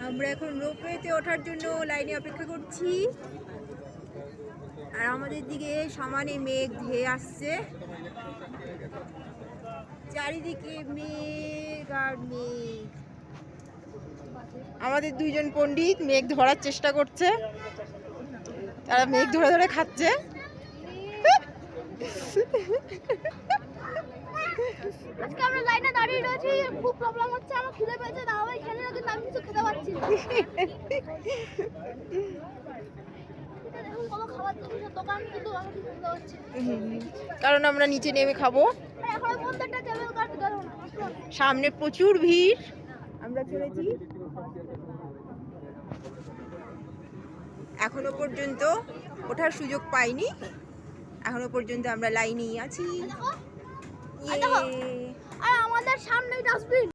আমরা এখন রোপওয়েতে ওঠার জন্য লাইনে অপেক্ষা করছি। আর আমাদের দিকে সমানে মেঘ ধেয়ে আসছে, চারিদিকে মেঘ আর মেঘ। আমাদের দুইজন পণ্ডিত মেঘ ধরার চেষ্টা করছে, তারা মেঘ ধরে ধরে খাচ্ছে। আজকে আমরা লাইনে দাঁড়িয়ে রয়েছি, খুব প্রবলেম হচ্ছে, আমার খিদে পেয়েছে, দাও এখানে কিন্তু আমি কিছু খেতে পারছি না। দেখুন কত খাবার জিনিসের দোকান, কিন্তু আমি কিছু খেতে পারছি না। কারণ আমরা নিচে নেমে খাবো। এখন কোনটা কেবল কাট গেল না, সামনে প্রচুর ভিড়। আমরা চলেছি, এখনো পর্যন্ত ওঠার সুযোগ পাইনি, এখনো পর্যন্ত আমরা লাইনেই আছি। আর আমাদের সামনেই ডাস্টবিন।